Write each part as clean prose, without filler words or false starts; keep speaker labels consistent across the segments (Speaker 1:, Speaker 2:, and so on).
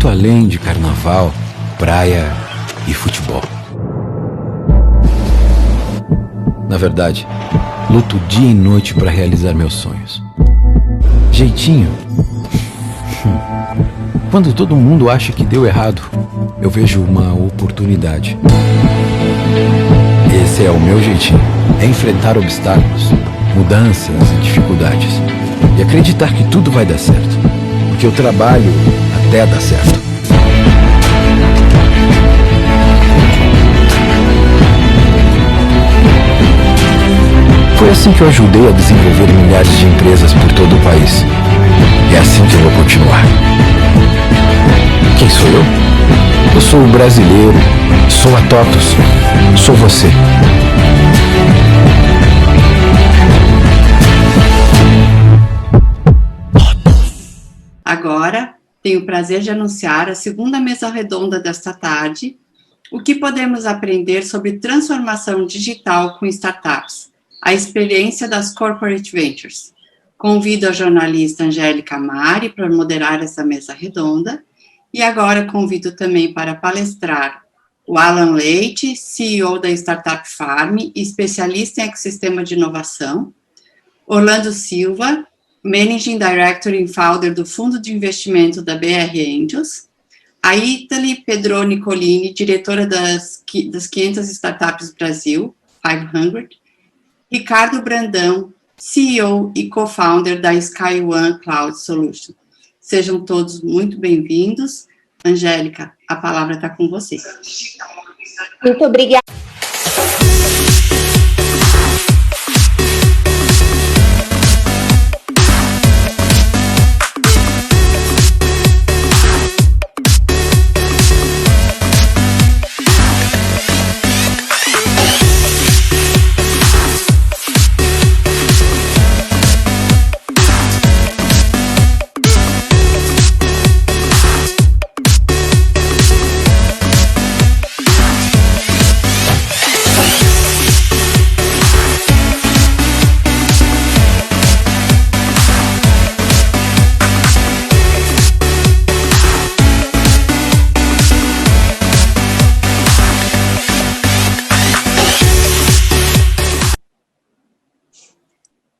Speaker 1: Além de carnaval, praia e futebol. Na verdade, luto dia e noite para realizar meus sonhos. Jeitinho? Quando todo mundo acha que deu errado, eu vejo uma oportunidade. Esse é o meu jeitinho. É enfrentar obstáculos, mudanças e dificuldades. E acreditar que tudo vai dar certo. Porque eu trabalho até dar certo. Foi assim que eu ajudei a desenvolver milhares de empresas por todo o país. E é assim que eu vou continuar. Quem sou eu? Eu sou o brasileiro, sou a TOTUS, sou você.
Speaker 2: Agora, tenho o prazer de anunciar a segunda mesa redonda desta tarde, o que podemos aprender sobre transformação digital com startups, a experiência das Corporate Ventures. Convido a jornalista Angélica Mari para moderar essa mesa redonda, e agora convido também para palestrar o Alan Leite, CEO da Startup Farm e especialista em ecossistema de inovação, Orlando Silva, Managing Director e Founder do Fundo de Investimento da BR Angels, a Italy Pedro Nicolini, diretora das 500 Startups Brasil, 500, Ricardo Brandão, CEO e co-founder da Sky One Cloud Solution. Sejam todos muito bem-vindos. Angélica, a palavra está com você.
Speaker 3: Muito obrigada.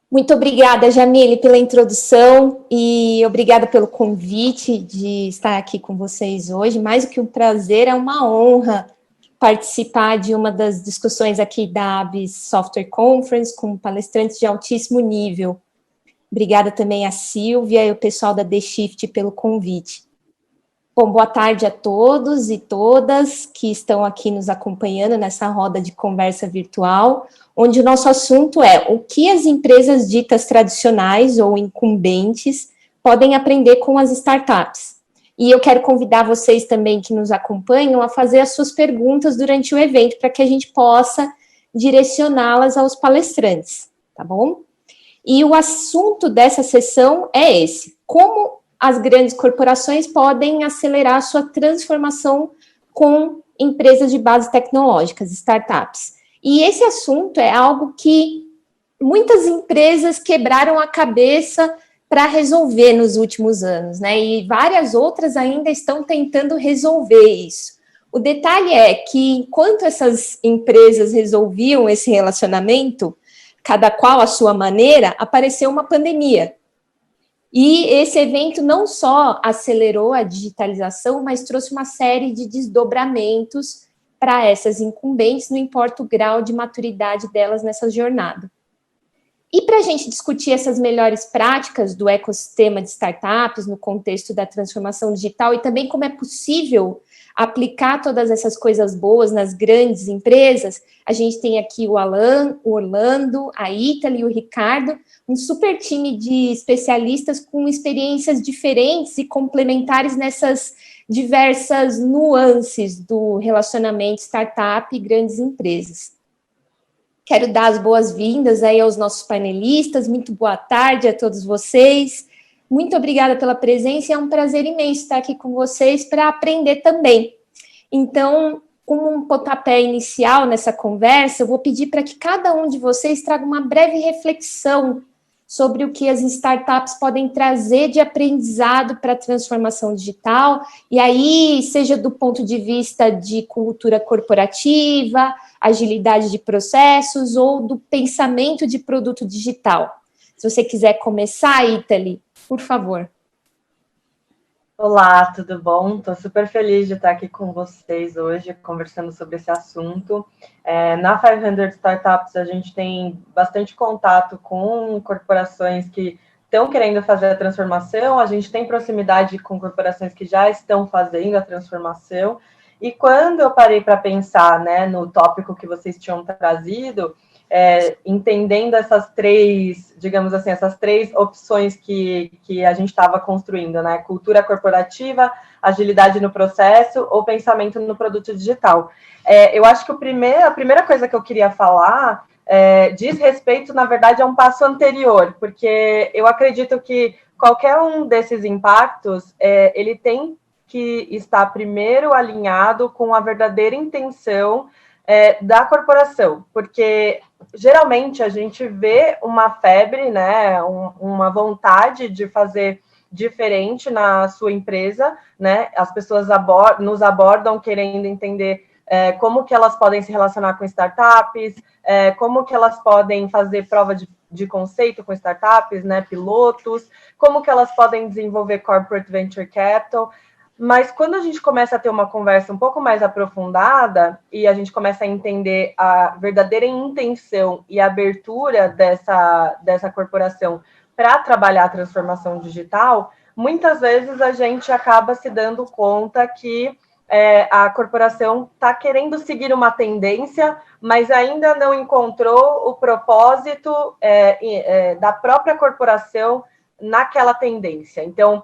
Speaker 3: Muito obrigada, Jamile, pela introdução e obrigada pelo convite de estar aqui com vocês hoje. Mais do que um prazer, é uma honra participar de uma das discussões aqui da ABS Software Conference com palestrantes de altíssimo nível. Obrigada também a Silvia e o pessoal da The Shift pelo convite. Bom, boa tarde a todos e todas que estão aqui nos acompanhando nessa roda de conversa virtual, onde o nosso assunto é o que as empresas ditas tradicionais ou incumbentes podem aprender com as startups. E eu quero convidar vocês também que nos acompanham a fazer as suas perguntas durante o evento, para que a gente possa direcioná-las aos palestrantes, tá bom? E o assunto dessa sessão é esse: como as grandes corporações podem acelerar a sua transformação com empresas de base tecnológicas, startups. E esse assunto é algo que muitas empresas quebraram a cabeça para resolver nos últimos anos, né? E várias outras ainda estão tentando resolver isso. O detalhe é que, enquanto essas empresas resolviam esse relacionamento, cada qual à sua maneira, apareceu uma pandemia. E esse evento não só acelerou a digitalização, mas trouxe uma série de desdobramentos para essas incumbentes, não importa o grau de maturidade delas nessa jornada. E para a gente discutir essas melhores práticas do ecossistema de startups no contexto da transformação digital e também como é possível aplicar todas essas coisas boas nas grandes empresas, a gente tem aqui o Alan, o Orlando, a Ítali e o Ricardo, um super time de especialistas com experiências diferentes e complementares nessas diversas nuances do relacionamento startup e grandes empresas. Quero dar as boas-vindas aí aos nossos panelistas, muito boa tarde a todos vocês. Muito obrigada pela presença, é um prazer imenso estar aqui com vocês para aprender também. Então, como um pontapé inicial nessa conversa, eu vou pedir para que cada um de vocês traga uma breve reflexão sobre o que as startups podem trazer de aprendizado para a transformação digital, e aí, seja do ponto de vista de cultura corporativa, agilidade de processos ou do pensamento de produto digital. Se você quiser começar, Ítali, por favor.
Speaker 4: Olá, tudo bom? Estou super feliz de estar aqui com vocês hoje, conversando sobre esse assunto. Na 500 Startups, a gente tem bastante contato com corporações que estão querendo fazer a transformação, a gente tem proximidade com corporações que já estão fazendo a transformação, e quando eu parei para pensar, né, no tópico que vocês tinham trazido, entendendo essas três, digamos assim, essas três opções que a gente estava construindo, né? Cultura corporativa, agilidade no processo ou pensamento no produto digital. Eu acho que a primeira coisa que eu queria falar diz respeito, na verdade, a um passo anterior, porque eu acredito que qualquer um desses impactos, ele tem que estar primeiro alinhado com a verdadeira intenção da corporação, porque geralmente a gente vê uma febre, né, uma vontade de fazer diferente na sua empresa, né, as pessoas nos abordam querendo entender como que elas podem se relacionar com startups, como que elas podem fazer prova de conceito com startups, né, pilotos, como que elas podem desenvolver corporate venture capital. Mas quando a gente começa a ter uma conversa um pouco mais aprofundada e a gente começa a entender a verdadeira intenção e abertura dessa corporação para trabalhar a transformação digital, muitas vezes a gente acaba se dando conta que a corporação está querendo seguir uma tendência, mas ainda não encontrou o propósito da própria corporação naquela tendência. Então,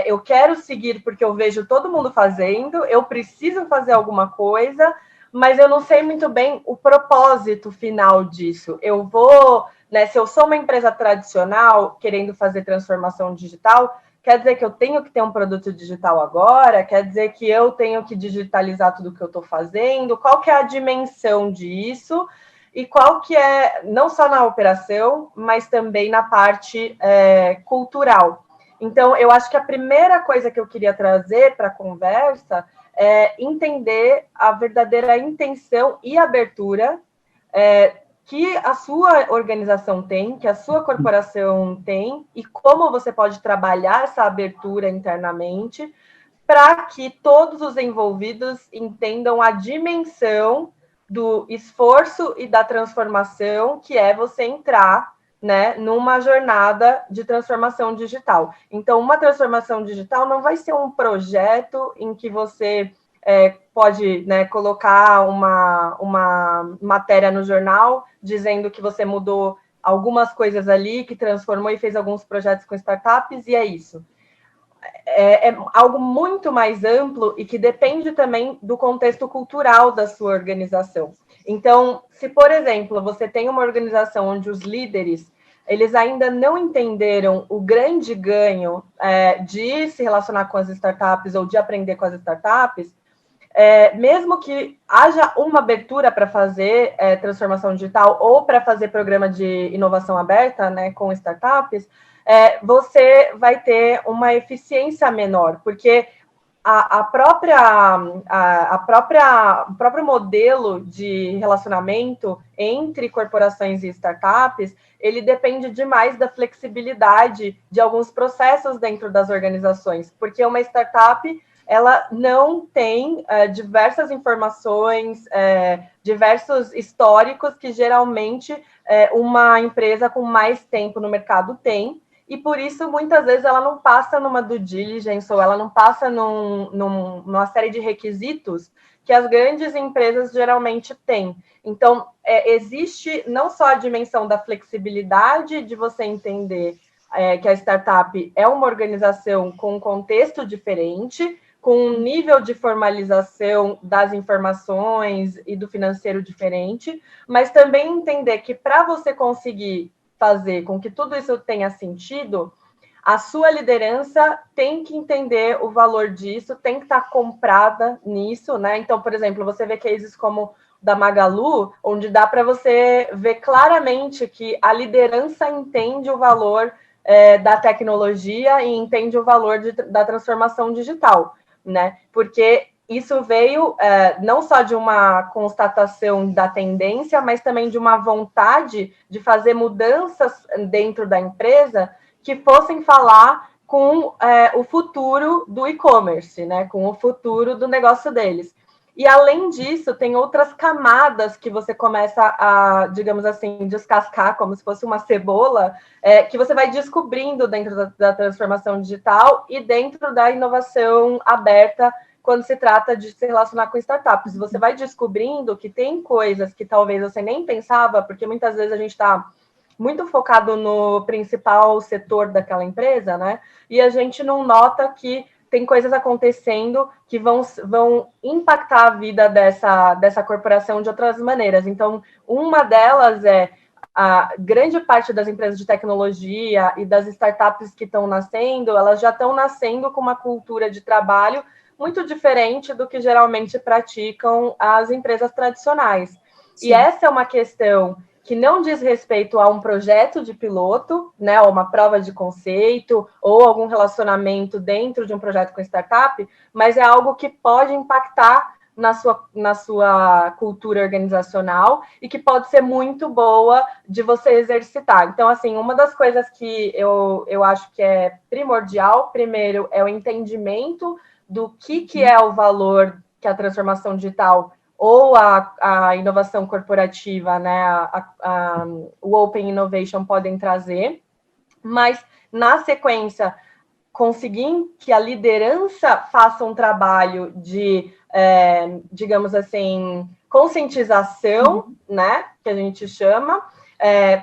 Speaker 4: eu quero seguir porque eu vejo todo mundo fazendo, eu preciso fazer alguma coisa, mas eu não sei muito bem o propósito final disso. Eu vou, né, se eu sou uma empresa tradicional querendo fazer transformação digital, quer dizer que eu tenho que ter um produto digital agora? Quer dizer que eu tenho que digitalizar tudo que eu estou fazendo? Qual que é a dimensão disso? E qual que é, não só na operação, mas também na parte cultural. Então, eu acho que a primeira coisa que eu queria trazer para a conversa é entender a verdadeira intenção e abertura que a sua organização tem, que a sua corporação tem, e como você pode trabalhar essa abertura internamente para que todos os envolvidos entendam a dimensão do esforço e da transformação que é você entrar, né, numa jornada de transformação digital. Então, uma transformação digital não vai ser um projeto em que você pode, né, colocar uma matéria no jornal dizendo que você mudou algumas coisas ali, que transformou e fez alguns projetos com startups, e é isso. É algo muito mais amplo e que depende também do contexto cultural da sua organização. Então, se, por exemplo, você tem uma organização onde os líderes, eles ainda não entenderam o grande ganho de se relacionar com as startups ou de aprender com as startups, mesmo que haja uma abertura para fazer transformação digital ou para fazer programa de inovação aberta, né, com startups, você vai ter uma eficiência menor, porque o próprio modelo de relacionamento entre corporações e startups, ele depende demais da flexibilidade de alguns processos dentro das organizações, porque uma startup ela não tem diversas informações, diversos históricos que geralmente uma empresa com mais tempo no mercado tem. e por isso, muitas vezes, ela não passa numa due diligence, ou ela não passa numa série de requisitos que as grandes empresas geralmente têm. Então, existe não só a dimensão da flexibilidade de você entender que a startup é uma organização com um contexto diferente, com um nível de formalização das informações e do financeiro diferente, mas também entender que para você conseguir fazer com que tudo isso tenha sentido, a sua liderança tem que entender o valor disso, tem que estar comprada nisso, né? Então, por exemplo, você vê cases como da Magalu, onde dá para você ver claramente que a liderança entende o valor da tecnologia e entende o valor da transformação digital, né? Porque isso veio não só de uma constatação da tendência, mas também de uma vontade de fazer mudanças dentro da empresa que fossem falar com o futuro do e-commerce, né? Com o futuro do negócio deles. E, além disso, tem outras camadas que você começa a, digamos assim, descascar, como se fosse uma cebola, que você vai descobrindo dentro da transformação digital e dentro da inovação aberta, quando se trata de se relacionar com startups. Você vai descobrindo que tem coisas que talvez você nem pensava, porque muitas vezes a gente está muito focado no principal setor daquela empresa, né? E a gente não nota que tem coisas acontecendo que vão impactar a vida dessa corporação de outras maneiras. Então, uma delas é a grande parte das empresas de tecnologia e das startups que estão nascendo, elas já estão nascendo com uma cultura de trabalho muito diferente do que geralmente praticam as empresas tradicionais. Sim. E essa é uma questão que não diz respeito a um projeto de piloto, né, ou uma prova de conceito, ou algum relacionamento dentro de um projeto com startup, mas é algo que pode impactar na sua cultura organizacional e que pode ser muito boa de você exercitar. Então, assim, uma das coisas que eu acho que é primordial, primeiro, é o entendimento do que é o valor que a transformação digital ou a inovação corporativa, né, o Open Innovation podem trazer, mas, na sequência, conseguir que a liderança faça um trabalho de, digamos assim, conscientização, né, que a gente chama,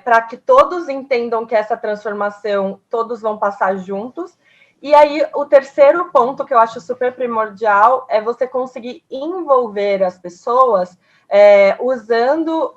Speaker 4: para que todos entendam que essa transformação, todos vão passar juntos. E aí, o terceiro ponto que eu acho super primordial é você conseguir envolver as pessoas usando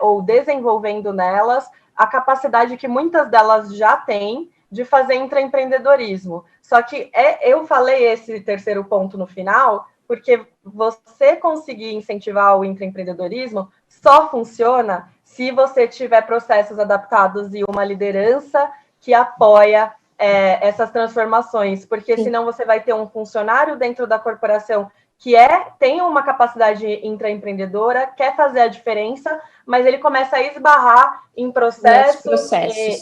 Speaker 4: ou desenvolvendo nelas a capacidade que muitas delas já têm de fazer intraempreendedorismo. Só que eu falei esse terceiro ponto no final, porque você conseguir incentivar o intraempreendedorismo só funciona se você tiver processos adaptados e uma liderança que apoia essas transformações, porque Sim. senão você vai ter um funcionário dentro da corporação que tem uma capacidade intraempreendedora, quer fazer a diferença, mas ele começa a esbarrar em processos.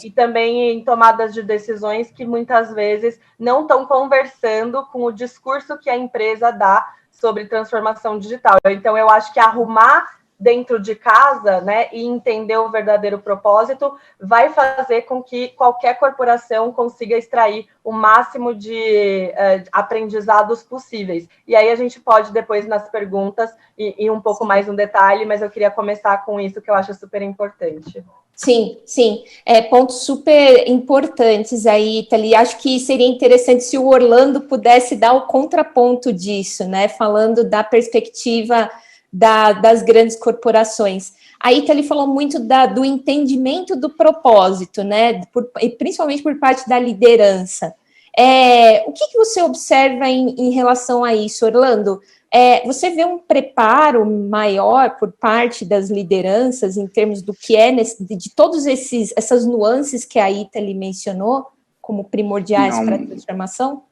Speaker 4: E também em tomadas de decisões que muitas vezes não estão conversando com o discurso que a empresa dá sobre transformação digital. Então, eu acho que arrumar dentro de casa, né, e entender o verdadeiro propósito, vai fazer com que qualquer corporação consiga extrair o máximo de aprendizados possíveis. E aí a gente pode, depois, nas perguntas, ir um pouco mais no detalhe, mas eu queria começar com isso, que eu acho super importante.
Speaker 3: Sim, sim. Pontos super importantes aí, Thalie. Acho que seria interessante se o Orlando pudesse dar o contraponto disso, né, falando da perspectiva das grandes corporações. A Thalie falou muito do entendimento do propósito, né? E principalmente por parte da liderança. O que você observa em relação a isso, Orlando? Você vê um preparo maior por parte das lideranças em termos do que de todas essas nuances que a Thalie mencionou como primordiais para a transformação?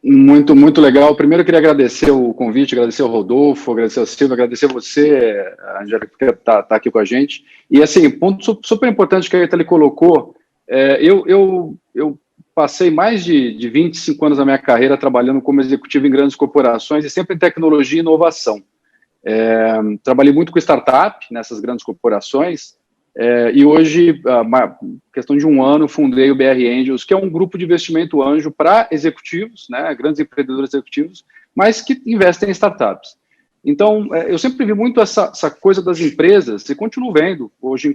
Speaker 5: Muito, muito legal. Primeiro, eu queria agradecer o convite, agradecer ao Rodolfo, agradecer ao Silvio, agradecer a você, a Angélica, que está aqui com a gente. E, assim, ponto super importante que a Thalie colocou, eu passei mais de 25 anos da minha carreira trabalhando como executivo em grandes corporações e sempre em tecnologia e inovação. Trabalhei muito com startup nessas grandes corporações E hoje, questão de um ano, fundei o BR Angels, que é um grupo de investimento anjo para executivos, né, grandes empreendedores executivos, mas que investem em startups. Então, eu sempre vi muito essa coisa das empresas, e continuo vendo hoje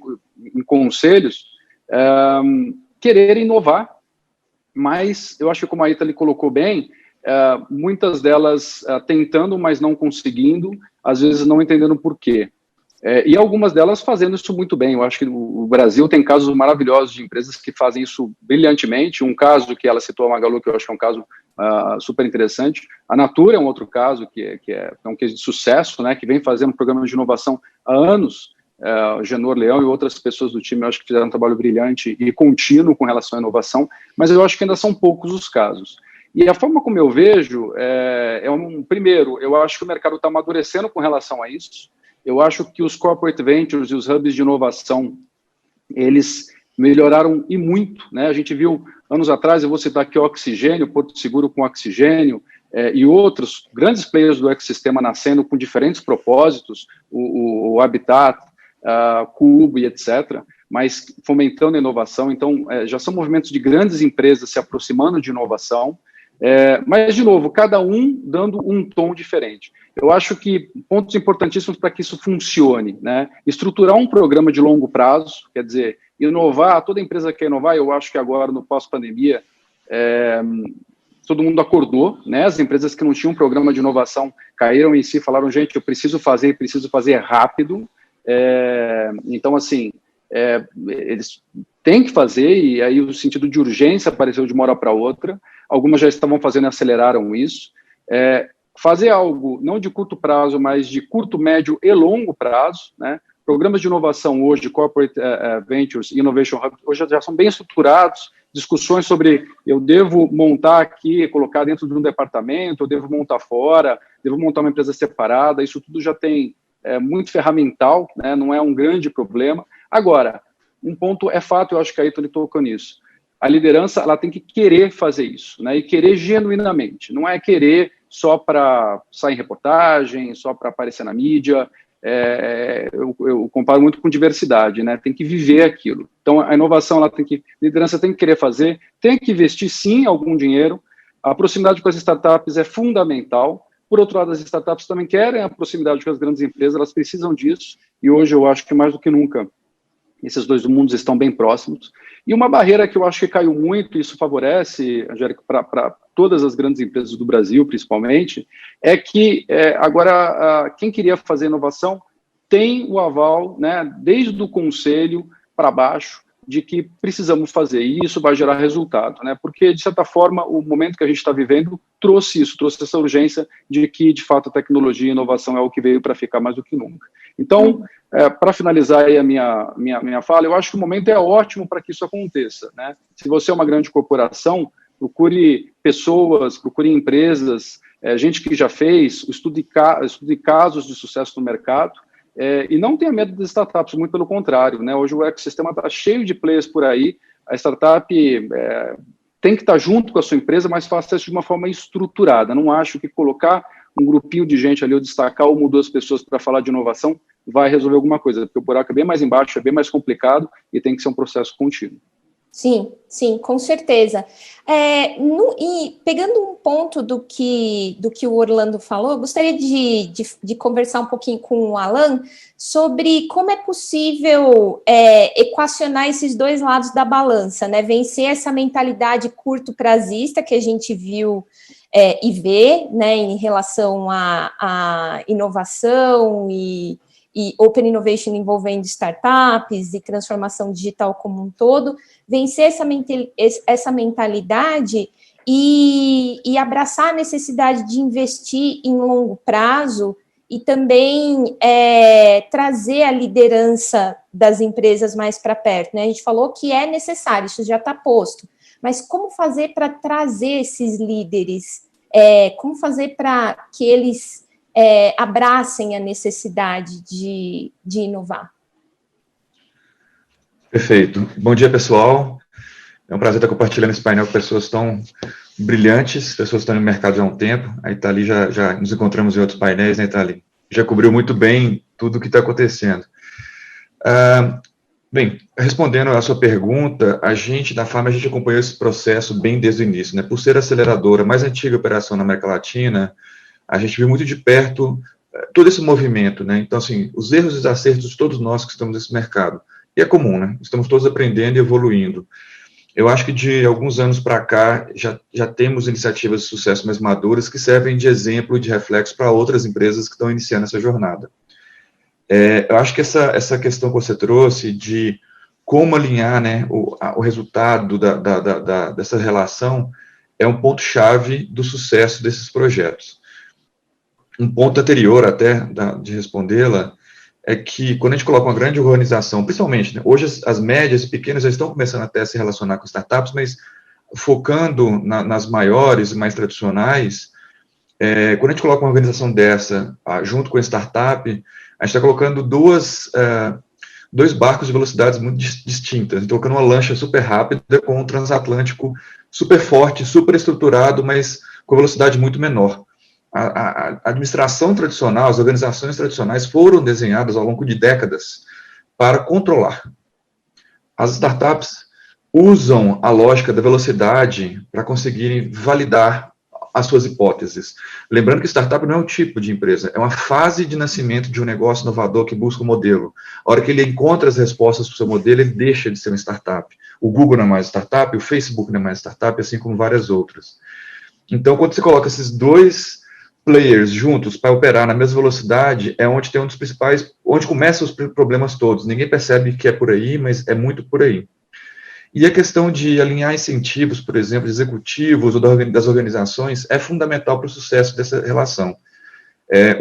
Speaker 5: em conselhos, querer inovar, mas eu acho que, como a Ita colocou bem, muitas delas tentando, mas não conseguindo, às vezes não entendendo por quê. E algumas delas fazendo isso muito bem. Eu acho que o Brasil tem casos maravilhosos de empresas que fazem isso brilhantemente. Um caso que ela citou, a Magalu, que eu acho que é um caso super interessante. A Natura é um outro caso que é um case de sucesso, né, que vem fazendo programas de inovação há anos. O Genor Leão e outras pessoas do time, eu acho que fizeram um trabalho brilhante e contínuo com relação à inovação, mas eu acho que ainda são poucos os casos. E a forma como eu vejo, primeiro, eu acho que o mercado está amadurecendo com relação a isso. Eu acho que os corporate ventures e os hubs de inovação, eles melhoraram e muito, né? A gente viu anos atrás, eu vou citar aqui o Oxigênio, Porto Seguro com Oxigênio, e outros grandes players do ecossistema nascendo com diferentes propósitos, o Habitat, Cubo e etc., mas fomentando a inovação. Então, já são movimentos de grandes empresas se aproximando de inovação, mas, de novo, cada um dando um tom diferente. Eu acho que pontos importantíssimos para que isso funcione, né? Estruturar um programa de longo prazo, quer dizer, inovar, toda empresa quer inovar, eu acho que agora, no pós-pandemia, todo mundo acordou, né? As empresas que não tinham um programa de inovação caíram em si, falaram, gente, eu preciso fazer rápido. Então, assim, eles têm que fazer, e aí o sentido de urgência apareceu de uma hora para outra. Algumas já estavam fazendo e aceleraram isso. Fazer algo não de curto prazo, mas de curto, médio e longo prazo, né? Programas de inovação hoje, Corporate Ventures, Innovation Hub, hoje já são bem estruturados, discussões sobre eu devo montar aqui, colocar dentro de um departamento, eu devo montar fora, devo montar uma empresa separada, isso tudo já tem muito ferramental, né? Não é um grande problema. Agora, um ponto é fato, eu acho que a Ita tocou nisso. A liderança, ela tem que querer fazer isso, né? E querer genuinamente, não é querer só para sair em reportagem, só para aparecer na mídia. Eu comparo muito com diversidade, né? Tem que viver aquilo. Então, a inovação, a liderança tem que querer fazer, tem que investir, sim, algum dinheiro. A proximidade com as startups é fundamental. Por outro lado, as startups também querem a proximidade com as grandes empresas, elas precisam disso, e hoje eu acho que mais do que nunca, esses dois mundos estão bem próximos. E uma barreira que eu acho que caiu muito, e isso favorece, Angélica, para todas as grandes empresas do Brasil, principalmente, é que agora quem queria fazer inovação tem o aval, né, desde o conselho para baixo, de que precisamos fazer, e isso vai gerar resultado, né? Porque, de certa forma, o momento que a gente está vivendo trouxe essa urgência de que, de fato, a tecnologia e a inovação é o que veio para ficar mais do que nunca. Então, para finalizar aí a minha fala, eu acho que o momento é ótimo para que isso aconteça, né? Se você é uma grande corporação, procure pessoas, procure empresas, gente que já fez, estude casos de sucesso no mercado, e não tenha medo das startups, muito pelo contrário, né? Hoje o ecossistema está cheio de players por aí, a startup tem que estar junto com a sua empresa, mas faça isso de uma forma estruturada. Não acho que colocar um grupinho de gente ali, ou destacar uma ou duas pessoas para falar de inovação, vai resolver alguma coisa, porque o buraco é bem mais embaixo, é bem mais complicado e tem que ser um processo contínuo.
Speaker 3: Sim, com certeza. E pegando um ponto do que o Orlando falou, eu gostaria de conversar um pouquinho com o Alan sobre como é possível equacionar esses dois lados da balança, né? Vencer essa mentalidade curto-prazista que a gente viu e vê, né, em relação à inovação e Open Innovation envolvendo startups e transformação digital como um todo, vencer essa mentalidade e abraçar a necessidade de investir em longo prazo e também trazer a liderança das empresas mais para perto, né? A gente falou que é necessário, isso já está posto, mas como fazer para trazer esses líderes? Como fazer para que eles abracem a necessidade de inovar?
Speaker 6: Perfeito. Bom dia, pessoal. É um prazer estar compartilhando esse painel com pessoas tão brilhantes, pessoas que estão no mercado já há um tempo. A Itali já nos encontramos em outros painéis, né, Itali? Já cobriu muito bem tudo o que está acontecendo. Bem, respondendo à sua pergunta, a gente, da Farm, a gente acompanhou esse processo bem desde o início, né? Por ser a aceleradora mais antiga operação na América Latina, a gente viu muito de perto todo esse movimento, né? Então, assim, os erros e os acertos de todos nós que estamos nesse mercado. E é comum, né? Estamos todos aprendendo e evoluindo. Eu acho que de alguns anos para cá já temos iniciativas de sucesso mais maduras que servem de exemplo e de reflexo para outras empresas que estão iniciando essa jornada. Eu acho que essa questão que você trouxe de como alinhar, né, o resultado dessa relação é um ponto-chave do sucesso desses projetos. Um ponto anterior até de respondê-la é que quando a gente coloca uma grande organização, principalmente, né, hoje as médias e pequenas já estão começando até a se relacionar com startups, mas focando nas maiores e mais tradicionais, quando a gente coloca uma organização dessa junto com a startup, a gente está colocando dois barcos de velocidades muito distintas. Então, colocando uma lancha super rápida com um transatlântico super forte, super estruturado, mas com velocidade muito menor. A administração tradicional, as organizações tradicionais foram desenhadas ao longo de décadas para controlar. As startups usam a lógica da velocidade para conseguirem validar as suas hipóteses. Lembrando que startup não é um tipo de empresa, é uma fase de nascimento de um negócio inovador que busca um modelo. A hora que ele encontra as respostas para o seu modelo, ele deixa de ser uma startup. O Google não é mais startup, o Facebook não é mais startup, assim como várias outras. Então, quando você coloca esses dois players juntos para operar na mesma velocidade, é onde tem um dos principais, onde começam os problemas todos. Ninguém percebe que é por aí, mas é muito por aí. E a questão de alinhar incentivos, por exemplo, de executivos ou das organizações, é fundamental para o sucesso dessa relação.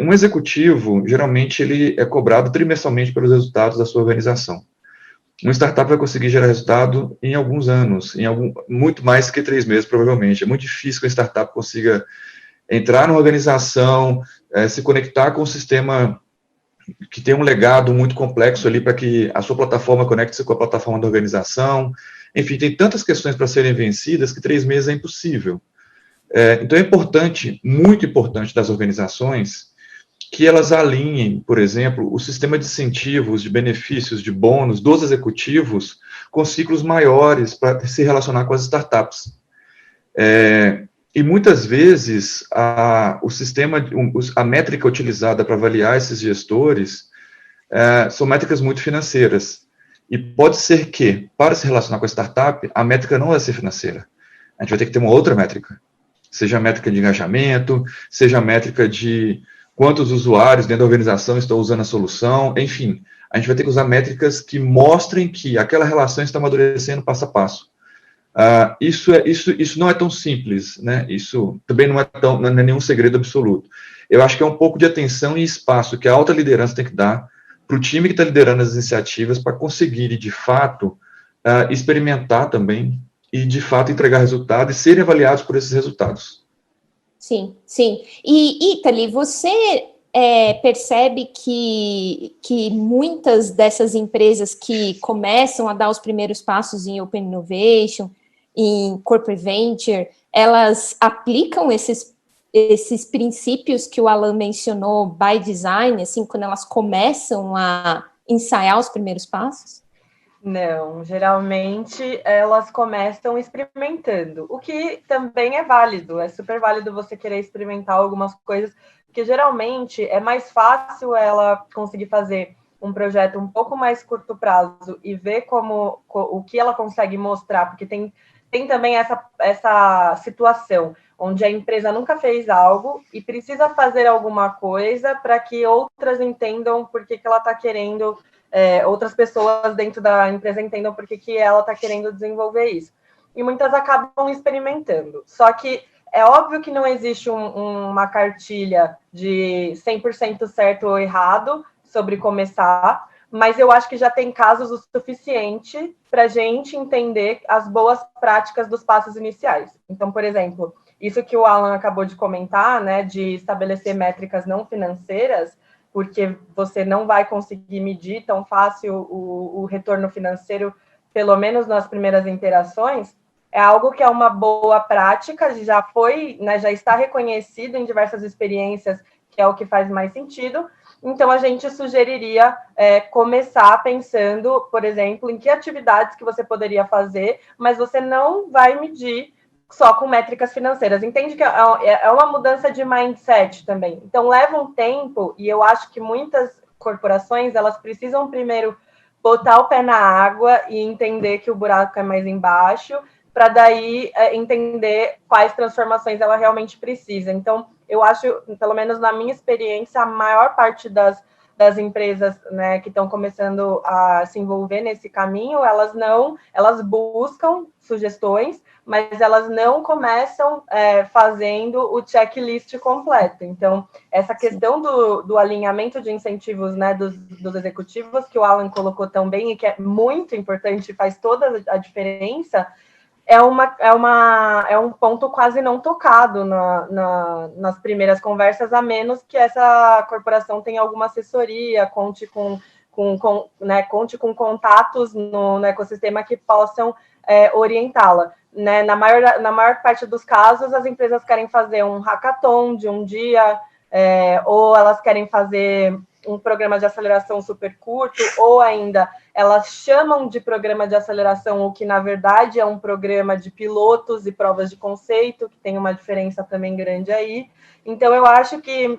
Speaker 6: Um executivo, geralmente, ele é cobrado trimestralmente pelos resultados da sua organização. Uma startup vai conseguir gerar resultado em alguns anos, muito mais que 3 meses, provavelmente. É muito difícil que a startup consiga entrar numa organização, se conectar com um sistema que tem um legado muito complexo ali para que a sua plataforma conecte-se com a plataforma da organização. Enfim, tem tantas questões para serem vencidas que 3 meses é impossível. Então é importante, muito importante das organizações, que elas alinhem, por exemplo, o sistema de incentivos, de benefícios, de bônus dos executivos com ciclos maiores para se relacionar com as startups. E muitas vezes a métrica utilizada para avaliar esses gestores são métricas muito financeiras. E pode ser que, para se relacionar com a startup, a métrica não vai ser financeira. A gente vai ter que ter uma outra métrica. Seja a métrica de engajamento, seja a métrica de quantos usuários dentro da organização estão usando a solução, enfim. A gente vai ter que usar métricas que mostrem que aquela relação está amadurecendo passo a passo. Isso não é tão simples, né? Isso também não é nenhum segredo absoluto. Eu acho que é um pouco de atenção e espaço que a alta liderança tem que dar para o time que está liderando as iniciativas para conseguir, de fato, experimentar também e, de fato, entregar resultados e serem avaliados por esses resultados.
Speaker 3: Sim, sim. E, Ítali, você percebe que muitas dessas empresas que começam a dar os primeiros passos em Open Innovation, em Corporate Venture, elas aplicam esses princípios que o Alan mencionou by design, assim, quando elas começam a ensaiar os primeiros passos?
Speaker 4: Não, geralmente elas começam experimentando, o que também é válido, é super válido você querer experimentar algumas coisas, porque geralmente é mais fácil ela conseguir fazer um projeto um pouco mais curto prazo e ver o que ela consegue mostrar, porque tem também essa situação onde a empresa nunca fez algo e precisa fazer alguma coisa para que outras entendam por que ela está querendo, outras pessoas dentro da empresa entendam por que ela está querendo desenvolver isso. E muitas acabam experimentando. Só que é óbvio que não existe uma cartilha de 100% certo ou errado sobre começar, mas eu acho que já tem casos o suficiente para a gente entender as boas práticas dos passos iniciais. Então, por exemplo, isso que o Alan acabou de comentar, né, de estabelecer métricas não financeiras, porque você não vai conseguir medir tão fácil o retorno financeiro, pelo menos nas primeiras interações, é algo que é uma boa prática, já foi, né, já está reconhecido em diversas experiências, que é o que faz mais sentido, Então, a gente sugeriria começar pensando, por exemplo, em que atividades que você poderia fazer, mas você não vai medir só com métricas financeiras. Entende que é uma mudança de mindset também. Então, leva um tempo, e eu acho que muitas corporações, elas precisam primeiro botar o pé na água e entender que o buraco é mais embaixo, para daí entender quais transformações ela realmente precisa. Então, eu acho, pelo menos na minha experiência, a maior parte das empresas, né, que estão começando a se envolver nesse caminho, elas buscam sugestões, mas elas não começam fazendo o checklist completo. Então, essa questão do alinhamento de incentivos, né, dos executivos, que o Alan colocou tão bem e que é muito importante, faz toda a diferença, é um ponto quase não tocado nas primeiras conversas, a menos que essa corporação tenha alguma assessoria, conte com contatos no ecossistema que possam orientá-la. Né? Na maior parte dos casos, as empresas querem fazer um hackathon de um dia, ou elas querem fazer um programa de aceleração super curto, ou ainda elas chamam de programa de aceleração o que, na verdade, é um programa de pilotos e provas de conceito, que tem uma diferença também grande aí. Então, eu acho que,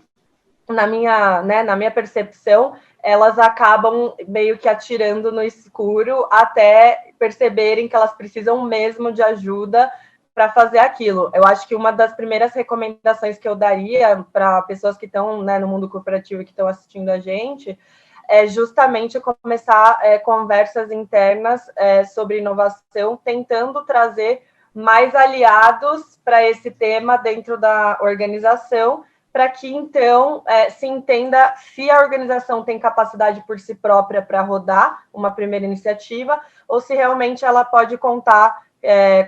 Speaker 4: na minha percepção, elas acabam meio que atirando no escuro até perceberem que elas precisam mesmo de ajuda para fazer aquilo. Eu acho que uma das primeiras recomendações que eu daria para pessoas que estão, né, no mundo corporativo e que estão assistindo a gente é justamente começar conversas internas sobre inovação, tentando trazer mais aliados para esse tema dentro da organização, para que, então, se entenda se a organização tem capacidade por si própria para rodar uma primeira iniciativa, ou se realmente ela pode contar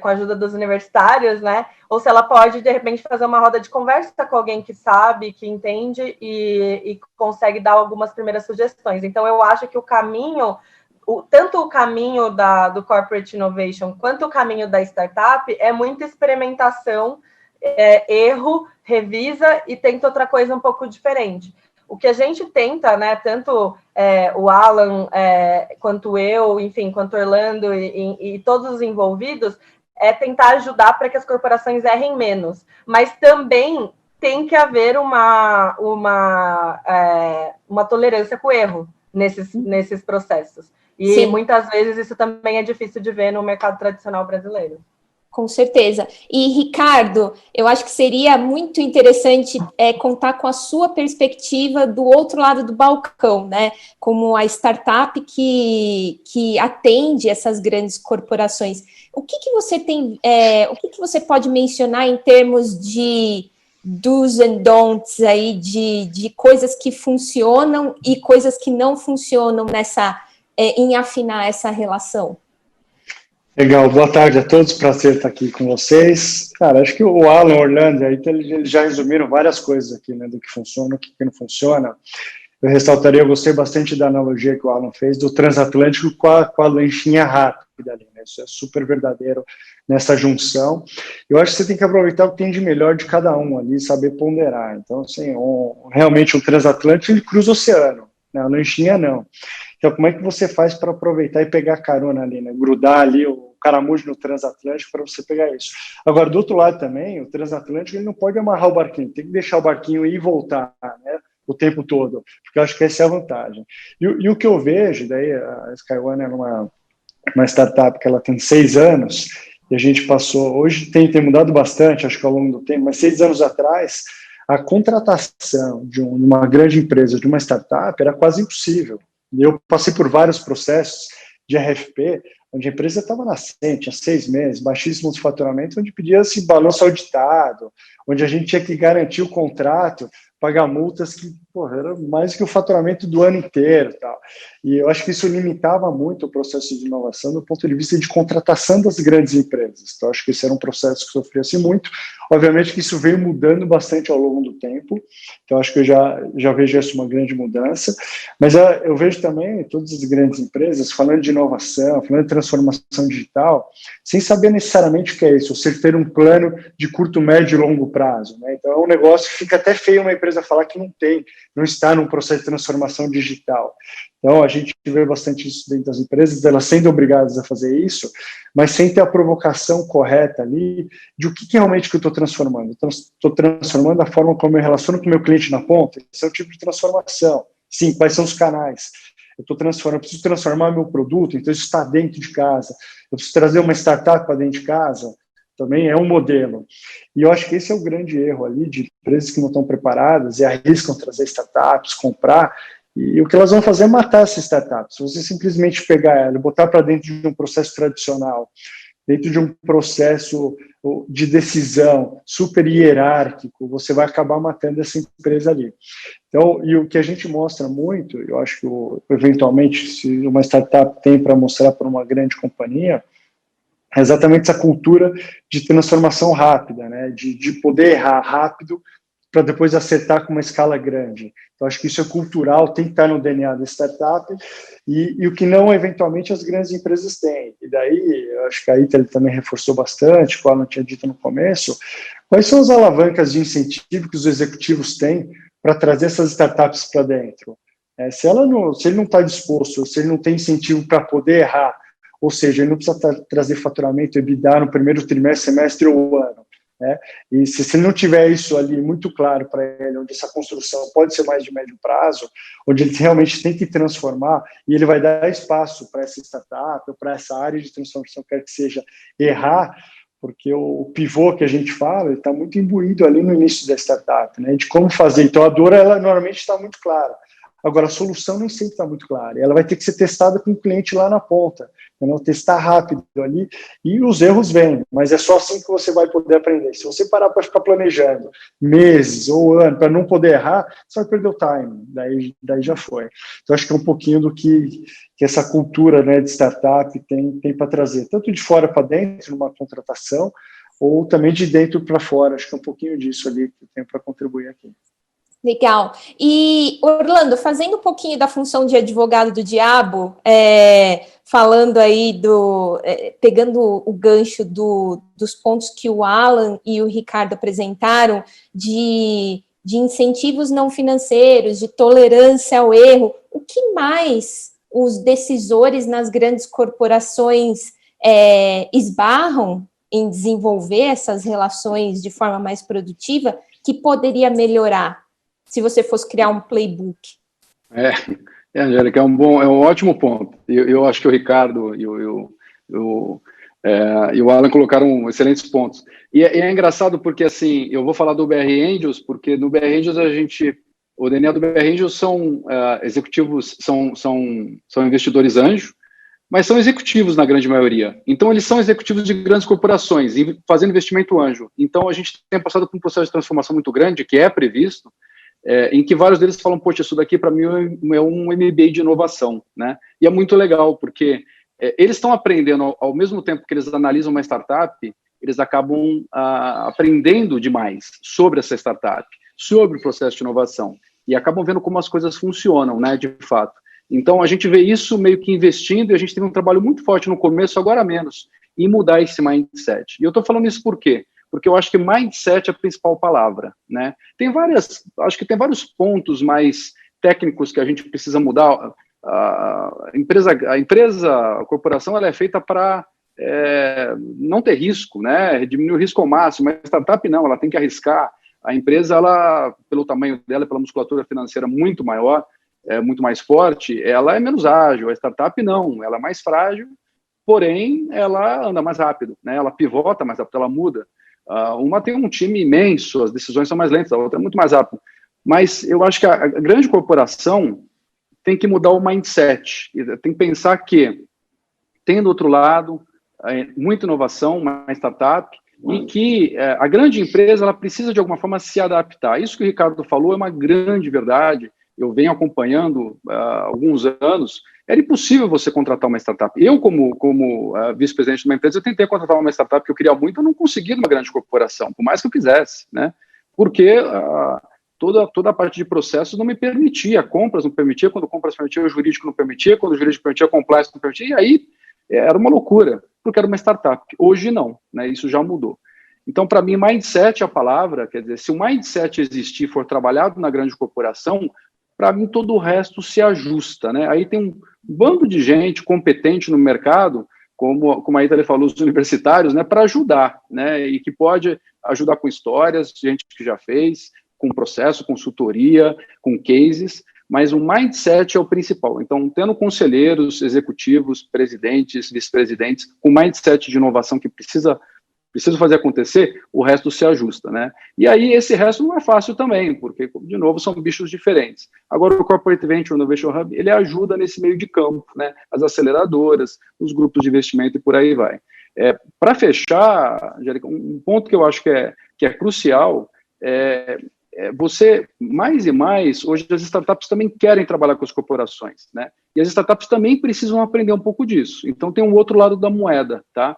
Speaker 4: com a ajuda dos universitários, né? Ou se ela pode, de repente, fazer uma roda de conversa com alguém que sabe, que entende e consegue dar algumas primeiras sugestões. Então, eu acho que o caminho, tanto o caminho do Corporate Innovation quanto o caminho da startup é muita experimentação, erro, revisa e tenta outra coisa um pouco diferente. O que a gente tenta, né, tanto o Alan quanto eu, enfim, quanto Orlando e todos os envolvidos, é tentar ajudar para que as corporações errem menos. Mas também tem que haver uma tolerância com o erro nesses processos. E Sim. Muitas vezes isso também é difícil de ver no mercado tradicional brasileiro.
Speaker 3: Com certeza. E, Ricardo, eu acho que seria muito interessante contar com a sua perspectiva do outro lado do balcão, né? Como a startup que atende essas grandes corporações. O que você tem, o que você pode mencionar em termos de do's and don'ts aí, de coisas que funcionam e coisas que não funcionam em afinar essa relação?
Speaker 7: Legal, boa tarde a todos, prazer estar aqui com vocês. Cara, acho que o Alan, Orlando, aí eles já resumiram várias coisas aqui, né, do que funciona, o que não funciona. Eu ressaltaria, eu gostei bastante da analogia que o Alan fez do transatlântico com a lanchinha rápida ali, né, isso é super verdadeiro nessa junção. Eu acho que você tem que aproveitar o que tem de melhor de cada um ali, saber ponderar. Então, assim, realmente o transatlântico, ele cruza o oceano, né, a lanchinha não. Então, como é que você faz para aproveitar e pegar carona ali, né? Grudar ali o caramujo no transatlântico para você pegar isso. Agora, do outro lado também, o transatlântico ele não pode amarrar o barquinho, tem que deixar o barquinho ir e voltar, né? O tempo todo, porque eu acho que essa é a vantagem. E o que eu vejo, daí a SkyOne é uma startup que ela tem 6 anos, e a gente passou, hoje tem mudado bastante, acho que ao longo do tempo, mas 6 anos atrás, a contratação de uma grande empresa, de uma startup, era quase impossível. Eu passei por vários processos de RFP, onde a empresa estava nascente, há 6 meses, baixíssimos faturamentos, onde pedia-se balanço auditado, onde a gente tinha que garantir o contrato, pagar multas que, era mais que o faturamento do ano inteiro. Tal. E eu acho que isso limitava muito o processo de inovação do ponto de vista de contratação das grandes empresas. Então, acho que esse era um processo que sofria-se muito. Obviamente que isso veio mudando bastante ao longo do tempo, então acho que eu já vejo isso uma grande mudança, mas eu vejo também todas as grandes empresas falando de inovação, falando de transformação digital, sem saber necessariamente o que é isso, ou seja, ter um plano de curto, médio e longo prazo. Né? Então é um negócio que fica até feio uma empresa falar que não tem não está num processo de transformação digital. Então, a gente vê bastante isso dentro das empresas, elas sendo obrigadas a fazer isso, mas sem ter a provocação correta ali de o que realmente que eu estou transformando. Então, estou transformando a forma como eu relaciono com o meu cliente na ponta, esse é o tipo de transformação. Sim, quais são os canais? Eu preciso transformar meu produto, então isso está dentro de casa. Eu preciso trazer uma startup para dentro de casa, também é um modelo. E eu acho que esse é o grande erro ali de empresas que não estão preparadas e arriscam trazer startups, comprar, e o que elas vão fazer é matar essa startup. Se você simplesmente pegar ela e botar para dentro de um processo tradicional, dentro de um processo de decisão super hierárquico, você vai acabar matando essa empresa ali. Então, e o que a gente mostra muito, eu acho que eventualmente, se uma startup tem para mostrar para uma grande companhia, é exatamente essa cultura de transformação rápida, né? De poder errar rápido para depois acertar com uma escala grande. Então, acho que isso é cultural, tem que estar no DNA da startup, e o que não, eventualmente, as grandes empresas têm. E daí, eu acho que a Italy também reforçou bastante, como eu tinha dito no começo, quais são as alavancas de incentivo que os executivos têm para trazer essas startups para dentro? Se ele não está disposto, se ele não tem incentivo para poder errar, ou seja, ele não precisa trazer faturamento EBITDA no primeiro trimestre, semestre ou ano, né? E se ele não tiver isso ali muito claro para ele, onde essa construção pode ser mais de médio prazo, onde ele realmente tem que transformar, e ele vai dar espaço para essa startup, ou para essa área de transformação, quer que seja, errar, porque o pivô que a gente fala está muito imbuído ali no início da startup, né, de como fazer. Então, a dor, ela normalmente está muito clara. Agora, a solução nem sempre está muito clara. Ela vai ter que ser testada com o cliente lá na ponta, né? Testar rápido ali, e os erros vêm, mas é só assim que você vai poder aprender. Se você parar para ficar planejando meses ou anos para não poder errar, você vai perder o time, daí já foi. Então, acho que é um pouquinho do que essa cultura, né, de startup tem para trazer, tanto de fora para dentro, numa contratação, ou também de dentro para fora. Acho que é um pouquinho disso ali que eu tenho para contribuir aqui.
Speaker 3: Legal. E, Orlando, fazendo um pouquinho da função de advogado do diabo, falando aí pegando o gancho dos pontos que o Alan e o Ricardo apresentaram, de incentivos não financeiros, de tolerância ao erro, o que mais os decisores nas grandes corporações esbarram em desenvolver essas relações de forma mais produtiva, que poderia melhorar? Se você fosse criar um playbook.
Speaker 5: Angélica, é um ótimo ponto. Eu acho que o Ricardo e o Alan colocaram excelentes pontos. E é engraçado porque, assim, eu vou falar do BR Angels, porque no BR Angels o DNA do BR Angels são executivos, são investidores anjo, mas são executivos na grande maioria. Então, eles são executivos de grandes corporações, fazendo investimento anjo. Então, a gente tem passado por um processo de transformação muito grande, que é previsto, em que vários deles falam, poxa, isso daqui para mim é um MBA de inovação, né? E é muito legal, porque eles estão aprendendo, ao mesmo tempo que eles analisam uma startup, eles acabam aprendendo demais sobre essa startup, sobre o processo de inovação, e acabam vendo como as coisas funcionam, né, de fato. Então, a gente vê isso meio que investindo, e a gente teve um trabalho muito forte no começo, agora menos, em mudar esse mindset. E eu estou falando isso por quê? Porque eu acho que mindset é a principal palavra, né? Acho que tem vários pontos mais técnicos que a gente precisa mudar. A corporação, ela é feita para não ter risco, né? Diminuir o risco ao máximo. A startup não, ela tem que arriscar. A empresa, ela, pelo tamanho dela, pela musculatura financeira muito maior, muito mais forte, ela é menos ágil. A startup não, ela é mais frágil, porém ela anda mais rápido, né? Ela pivota mais rápido, ela muda. Uma tem um time imenso, as decisões são mais lentas, a outra é muito mais rápida. Mas eu acho que a grande corporação tem que mudar o mindset, tem que pensar que tem do outro lado muita inovação, uma startup, e que a grande empresa ela precisa de alguma forma se adaptar. Isso que o Ricardo falou é uma grande verdade, eu venho acompanhando há alguns anos. Era impossível você contratar uma startup. Eu, como vice-presidente de uma empresa, eu tentei contratar uma startup que eu queria muito, eu não consegui numa grande corporação, por mais que eu quisesse, né? Porque toda a parte de processos não me permitia, compras não permitia, quando compras permitia, o jurídico não permitia, quando o jurídico permitia, a compliance não permitia, e aí era uma loucura, porque era uma startup. Hoje não, né? Isso já mudou. Então, para mim, mindset é a palavra, quer dizer, se o mindset existir, for trabalhado na grande corporação, para mim todo o resto se ajusta, né? Aí tem um bando de gente competente no mercado, como a Ítala falou, os universitários, né, para ajudar, né, e que pode ajudar com histórias, gente que já fez, com processo, consultoria, com cases, mas o mindset é o principal. Então, tendo conselheiros, executivos, presidentes, vice-presidentes, com mindset de inovação que preciso fazer acontecer, o resto se ajusta, né? E aí, esse resto não é fácil também, porque, de novo, são bichos diferentes. Agora, o Corporate Venture Innovation Hub, ele ajuda nesse meio de campo, né? As aceleradoras, os grupos de investimento e por aí vai. Para fechar, Angélica, um ponto que eu acho que é crucial você, mais e mais, hoje as startups também querem trabalhar com as corporações, né? E as startups também precisam aprender um pouco disso. Então, tem um outro lado da moeda, tá?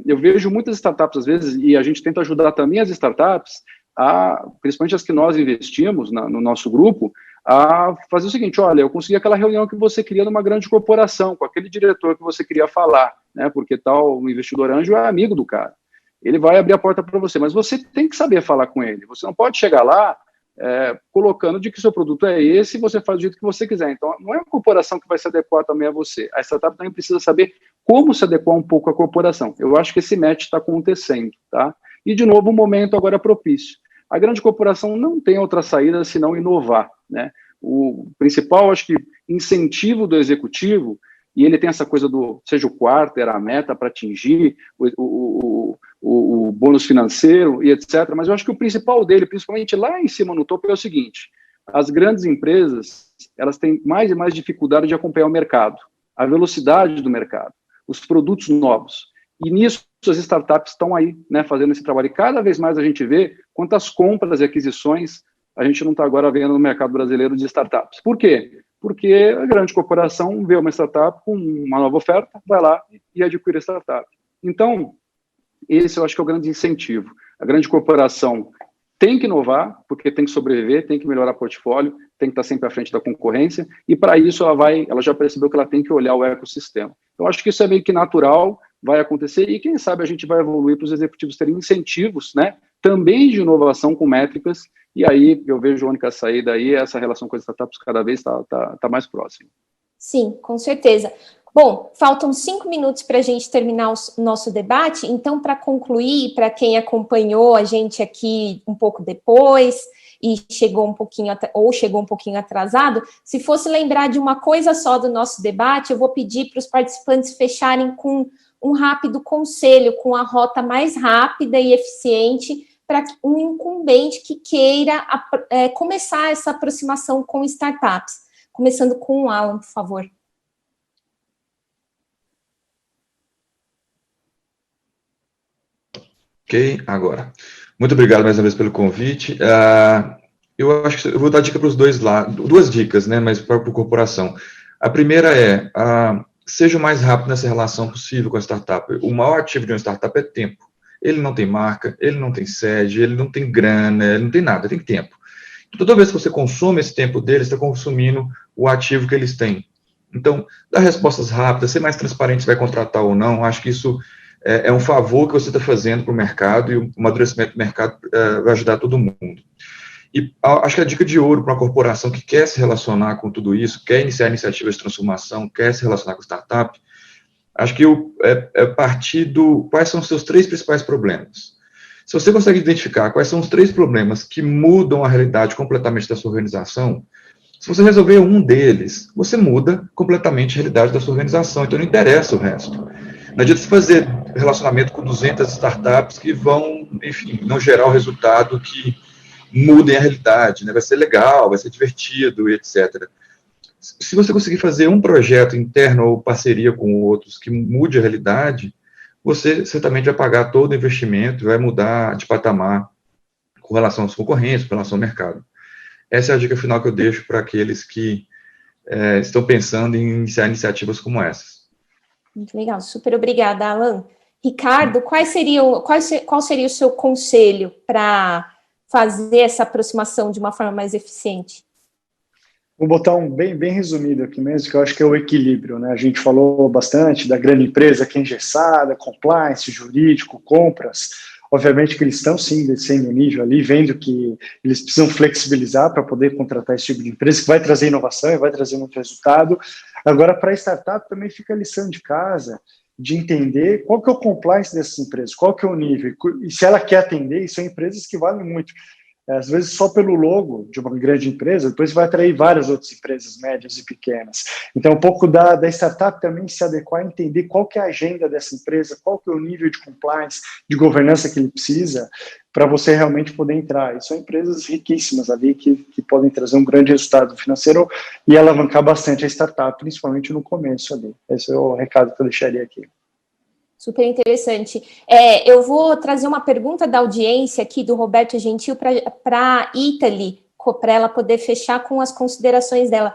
Speaker 5: Eu vejo muitas startups, às vezes, e a gente tenta ajudar também as startups, principalmente as que nós investimos no nosso grupo, a fazer o seguinte: olha, eu consegui aquela reunião que você queria numa grande corporação, com aquele diretor que você queria falar, né? Porque tal, o investidor anjo é amigo do cara. Ele vai abrir a porta para você, mas você tem que saber falar com ele. Você não pode chegar lá colocando de que seu produto é esse e você faz do jeito que você quiser. Então, não é a corporação que vai se adequar também a você. A startup também precisa saber como se adequar um pouco à corporação. Eu acho que esse match está acontecendo, tá? E, de novo, o momento agora é propício. A grande corporação não tem outra saída senão inovar, né? O principal, acho que, incentivo do executivo, e ele tem essa coisa seja o quarter, a meta para atingir, o bônus financeiro e etc. Mas eu acho que o principal dele, principalmente lá em cima no topo, é o seguinte: as grandes empresas, elas têm mais e mais dificuldade de acompanhar o mercado, a velocidade do mercado, os produtos novos. E nisso as startups estão aí, né, fazendo esse trabalho. E cada vez mais a gente vê quantas compras e aquisições a gente não está agora vendo no mercado brasileiro de startups. Por quê? Porque a grande corporação vê uma startup com uma nova oferta, vai lá e adquire a startup. Então, esse eu acho que é o grande incentivo. A grande corporação tem que inovar, porque tem que sobreviver, tem que melhorar o portfólio, tem que estar sempre à frente da concorrência, e para isso ela já percebeu que ela tem que olhar o ecossistema. Então, acho que isso é meio que natural, vai acontecer, e quem sabe a gente vai evoluir para os executivos terem incentivos, né, também de inovação com métricas, e aí eu vejo a única saída aí, essa relação com as startups cada vez está mais próxima.
Speaker 3: Sim, com certeza. Bom, faltam 5 minutos para a gente terminar o nosso debate, então, para concluir, para quem acompanhou a gente aqui um pouco depois e chegou um pouquinho atrasado, se fosse lembrar de uma coisa só do nosso debate, eu vou pedir para os participantes fecharem com um rápido conselho, com a rota mais rápida e eficiente para um incumbente que queira começar essa aproximação com startups. Começando com o Alan, por favor.
Speaker 6: Ok, agora. Muito obrigado mais uma vez pelo convite. Eu acho que eu vou dar dica para os dois lados, duas dicas, né, mas para a corporação. A primeira é, seja o mais rápido nessa relação possível com a startup. O maior ativo de uma startup é tempo. Ele não tem marca, ele não tem sede, ele não tem grana, ele não tem nada, tem tempo. Toda vez que você consome esse tempo deles, está consumindo o ativo que eles têm. Então, dar respostas rápidas, ser mais transparente se vai contratar ou não, acho que isso é um favor que você está fazendo para o mercado, e o amadurecimento do mercado vai ajudar todo mundo. E acho que a dica de ouro para uma corporação que quer se relacionar com tudo isso, quer iniciar iniciativas de transformação, quer se relacionar com startup, acho que partir quais são os seus 3 principais problemas. Se você consegue identificar quais são os 3 problemas que mudam a realidade completamente da sua organização, se você resolver um deles, você muda completamente a realidade da sua organização, então não interessa o resto. Não adianta você fazer relacionamento com 200 startups que vão, enfim, não gerar o resultado que mudem a realidade, né? Vai ser legal, vai ser divertido, etc. Se você conseguir fazer um projeto interno ou parceria com outros que mude a realidade, você certamente vai pagar todo o investimento, vai mudar de patamar com relação aos concorrentes, com relação ao mercado. Essa é a dica final que eu deixo para aqueles que estão pensando em iniciar iniciativas como essas.
Speaker 3: Muito legal, super obrigada, Alan. Ricardo, qual seria o seu conselho para fazer essa aproximação de uma forma mais eficiente?
Speaker 7: Vou botar um bem resumido aqui mesmo, que eu acho que é o equilíbrio, né? A gente falou bastante da grande empresa que é engessada, compliance, jurídico, compras. Obviamente que eles estão, sim, descendo o nível ali, vendo que eles precisam flexibilizar para poder contratar esse tipo de empresa, que vai trazer inovação e vai trazer muito resultado. Agora, para a startup também fica a lição de casa, de entender qual que é o compliance dessas empresas, qual que é o nível, e se ela quer atender, e são empresas que valem muito. Às vezes, só pelo logo de uma grande empresa, depois vai atrair várias outras empresas, médias e pequenas. Então, um pouco da startup também se adequar a entender qual que é a agenda dessa empresa, qual que é o nível de compliance, de governança que ele precisa, para você realmente poder entrar. E são empresas riquíssimas ali, que podem trazer um grande resultado financeiro e alavancar bastante a startup, principalmente no começo ali. Esse é o recado que eu deixaria aqui.
Speaker 3: Super interessante. Eu vou trazer uma pergunta da audiência aqui, do Roberto Gentil, para a Italy, para ela poder fechar com as considerações dela.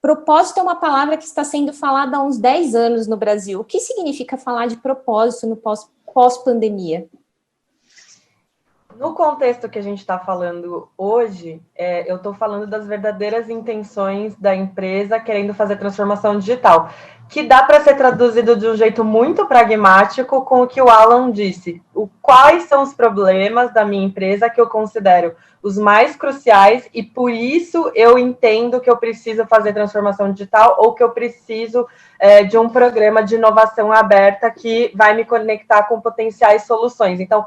Speaker 3: Propósito é uma palavra que está sendo falada há uns 10 anos no Brasil. O que significa falar de propósito no pós-pandemia?
Speaker 4: No contexto que a gente está falando hoje, eu estou falando das verdadeiras intenções da empresa querendo fazer transformação digital, que dá para ser traduzido de um jeito muito pragmático com o que o Alan disse. Quais são os problemas da minha empresa que eu considero os mais cruciais e por isso eu entendo que eu preciso fazer transformação digital ou que eu preciso de um programa de inovação aberta que vai me conectar com potenciais soluções. Então,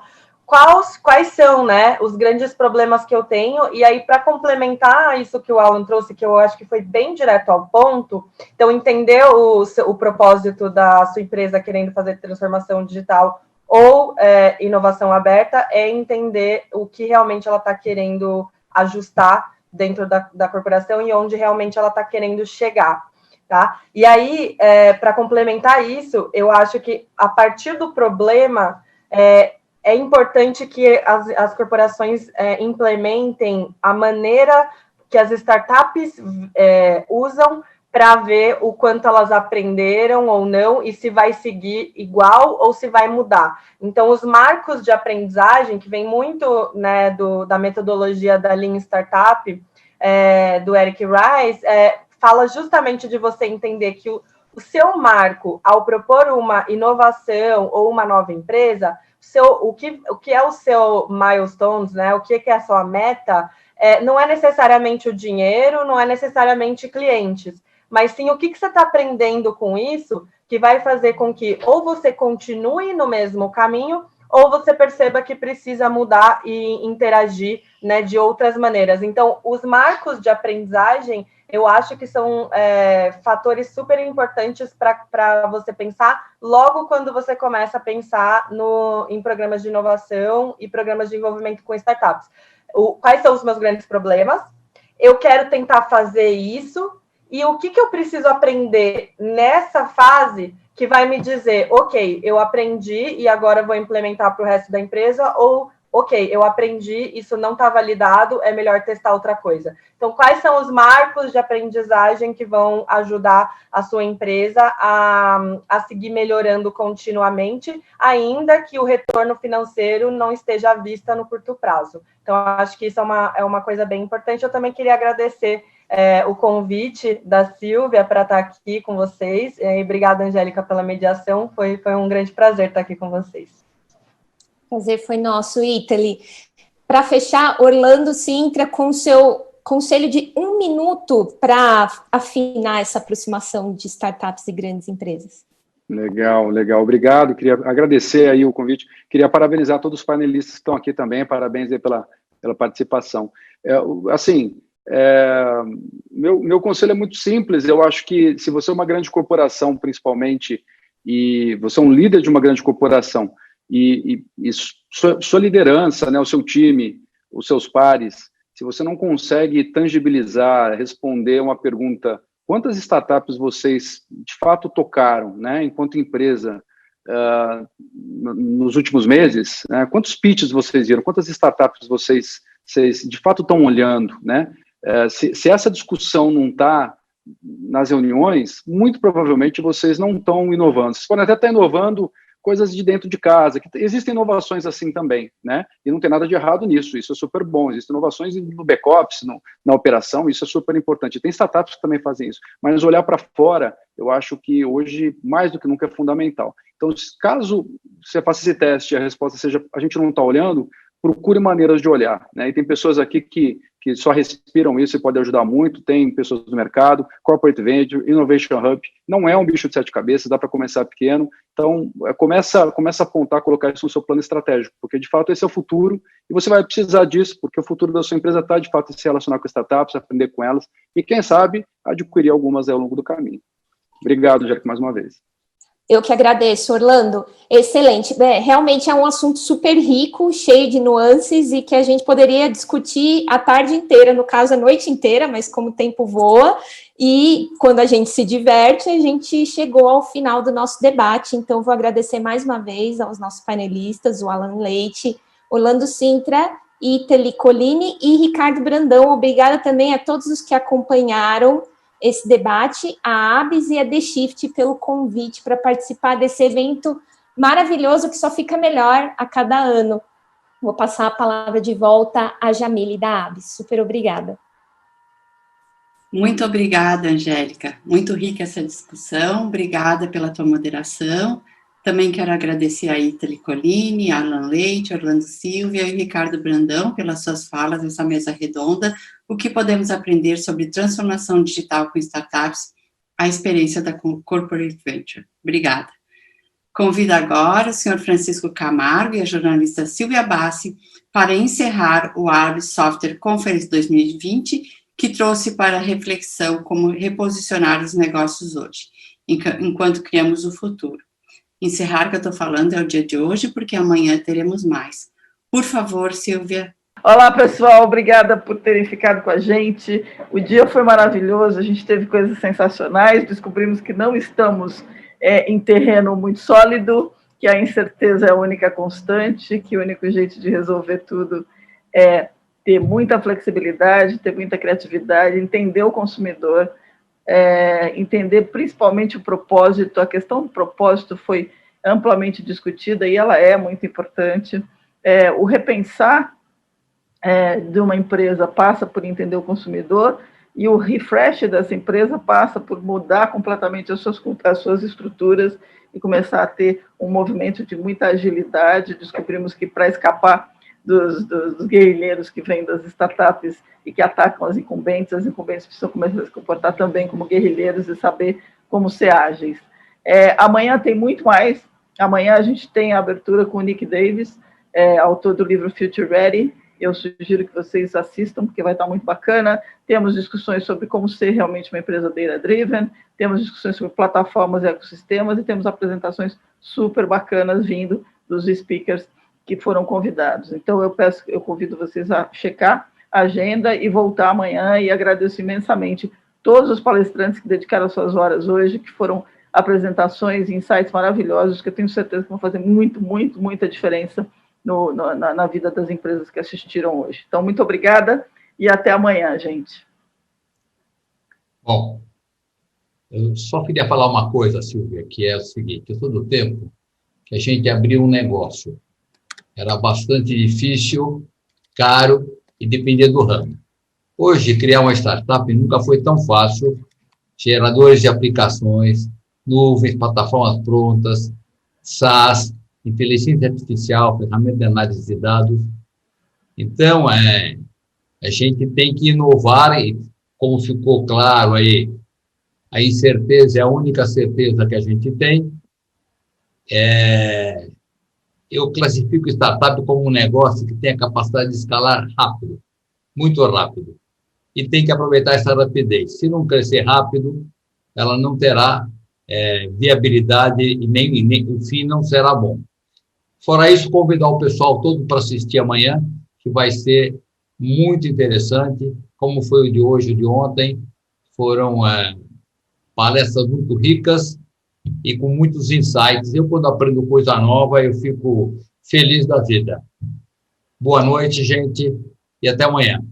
Speaker 4: quais são, né, os grandes problemas que eu tenho, e aí para complementar isso que o Alan trouxe, que eu acho que foi bem direto ao ponto, então entender o propósito da sua empresa querendo fazer transformação digital ou inovação aberta é entender o que realmente ela está querendo ajustar dentro da corporação e onde realmente ela está querendo chegar. Tá? E aí, para complementar isso, eu acho que a partir do problema, é importante que as corporações implementem a maneira que as startups usam para ver o quanto elas aprenderam ou não e se vai seguir igual ou se vai mudar. Então, os marcos de aprendizagem, que vem muito, né, da metodologia da Lean Startup, do Eric Rice, fala justamente de você entender que o seu marco, ao propor uma inovação ou uma nova empresa, o que é o seu milestones, né? O que é a sua meta, não é necessariamente o dinheiro, não é necessariamente clientes, mas sim o que você está aprendendo com isso, que vai fazer com que ou você continue no mesmo caminho, ou você perceba que precisa mudar e interagir, né, de outras maneiras. Então, os marcos de aprendizagem, eu acho que são fatores super importantes para você pensar logo quando você começa a pensar em programas de inovação e programas de envolvimento com startups. Quais são os meus grandes problemas? Eu quero tentar fazer isso, e o que eu preciso aprender nessa fase que vai me dizer, ok, eu aprendi e agora vou implementar para o resto da empresa, ou ok, eu aprendi, isso não está validado, é melhor testar outra coisa. Então, quais são os marcos de aprendizagem que vão ajudar a sua empresa a seguir melhorando continuamente, ainda que o retorno financeiro não esteja à vista no curto prazo? Então, acho que isso é uma coisa bem importante. Eu também queria agradecer o convite da Silvia para estar aqui com vocês. E obrigada, Angélica, pela mediação. Foi um grande prazer estar aqui com vocês.
Speaker 3: Prazer foi nosso, Italy. Para fechar, Orlando Sintra, com o seu conselho de 1 minuto para afinar essa aproximação de startups e grandes empresas.
Speaker 5: Legal. Obrigado. Queria agradecer aí o convite. Queria parabenizar todos os panelistas que estão aqui também. Parabéns aí pela participação. Meu conselho é muito simples. Eu acho que se você é uma grande corporação, principalmente, e você é um líder de uma grande corporação, e sua liderança, né, o seu time, os seus pares, se você não consegue tangibilizar, responder uma pergunta, quantas startups vocês de fato tocaram, né, enquanto empresa, nos últimos meses, né, quantos pitches vocês viram, quantas startups vocês de fato estão olhando, né? Se essa discussão não está nas reuniões, muito provavelmente vocês não estão inovando. Vocês podem até estar inovando coisas de dentro de casa, que existem inovações assim também, né? E não tem nada de errado nisso, isso é super bom. Existem inovações no back-office, na operação, isso é super importante. Tem startups que também fazem isso, mas olhar para fora, eu acho que hoje, mais do que nunca, é fundamental. Então, caso você faça esse teste e a resposta seja, a gente não está olhando, procure maneiras de olhar, né? E tem pessoas aqui que só respiram isso e pode ajudar muito, tem pessoas do mercado, Corporate Venture, Innovation Hub, não é um bicho de 7 cabeças, dá para começar pequeno, então começa a apontar, colocar isso no seu plano estratégico, porque de fato esse é o futuro, e você vai precisar disso, porque o futuro da sua empresa está de fato em se relacionar com startups, aprender com elas, e quem sabe adquirir algumas ao longo do caminho. Obrigado, Angélica, mais uma vez.
Speaker 3: Eu que agradeço, Orlando. Excelente. Realmente é um assunto super rico, cheio de nuances e que a gente poderia discutir a tarde inteira, no caso a noite inteira, mas como o tempo voa e quando a gente se diverte, a gente chegou ao final do nosso debate. Então, vou agradecer mais uma vez aos nossos panelistas, o Alan Leite, Orlando Sintra, Itali Colini e Ricardo Brandão. Obrigada também a todos os que acompanharam esse debate, a ABS e a The Shift pelo convite para participar desse evento maravilhoso que só fica melhor a cada ano. Vou passar a palavra de volta à Jamile da ABS. Super obrigada.
Speaker 2: Muito obrigada, Angélica. Muito rica essa discussão. Obrigada pela tua moderação. Também quero agradecer a Itali Colini, Alan Leite, Orlando Silvia e Ricardo Brandão pelas suas falas nessa mesa redonda. O que podemos aprender sobre transformação digital com startups, a experiência da Corporate Venture. Obrigada. Convido agora o senhor Francisco Camargo e a jornalista Silvia Bassi para encerrar o ARB Software Conference 2020, que trouxe para reflexão como reposicionar os negócios hoje, enquanto criamos o futuro. Encerrar que eu estou falando é o dia de hoje, porque amanhã teremos mais. Por favor, Silvia.
Speaker 8: Olá, pessoal, obrigada por terem ficado com a gente. O dia foi maravilhoso, a gente teve coisas sensacionais, descobrimos que não estamos em terreno muito sólido, que a incerteza é a única constante, que o único jeito de resolver tudo é ter muita flexibilidade, ter muita criatividade, entender o consumidor, entender principalmente o propósito. A questão do propósito foi amplamente discutida e ela é muito importante. O repensar de uma empresa passa por entender o consumidor e o refresh dessa empresa passa por mudar completamente as suas estruturas e começar a ter um movimento de muita agilidade. Descobrimos que para escapar dos guerrilheiros que vêm das startups e que atacam as incumbentes precisam começar a se comportar também como guerrilheiros e saber como ser ágeis. Amanhã tem muito mais. Amanhã a gente tem a abertura com o Nick Davis, autor do livro Future Ready. Eu sugiro que vocês assistam, porque vai estar muito bacana. Temos discussões sobre como ser realmente uma empresa data-driven, temos discussões sobre plataformas e ecossistemas, e temos apresentações super bacanas vindo dos speakers que foram convidados. Então, eu convido vocês a checar a agenda e voltar amanhã, e agradeço imensamente todos os palestrantes que dedicaram suas horas hoje, que foram apresentações e insights maravilhosos, que eu tenho certeza que vão fazer muita diferença na vida das empresas que assistiram hoje. Então, muito obrigada e até amanhã, gente.
Speaker 9: Bom, eu só queria falar uma coisa, Silvia, que é o seguinte: eu sou do tempo que a gente abriu um negócio. Era bastante difícil, caro e dependia do ramo. Hoje, criar uma startup nunca foi tão fácil. Geradores de aplicações, nuvens, plataformas prontas, SaaS, inteligência artificial, ferramenta de análise de dados. Então, a gente tem que inovar, e como ficou claro aí, a incerteza é a única certeza que a gente tem. Eu classifico startup como um negócio que tem a capacidade de escalar rápido, muito rápido, e tem que aproveitar essa rapidez. Se não crescer rápido, ela não terá viabilidade e nem o fim não será bom. Fora isso, convidar o pessoal todo para assistir amanhã, que vai ser muito interessante, como foi o de hoje, o de ontem. Foram palestras muito ricas e com muitos insights. Eu, quando aprendo coisa nova, eu fico feliz da vida. Boa noite, gente, e até amanhã.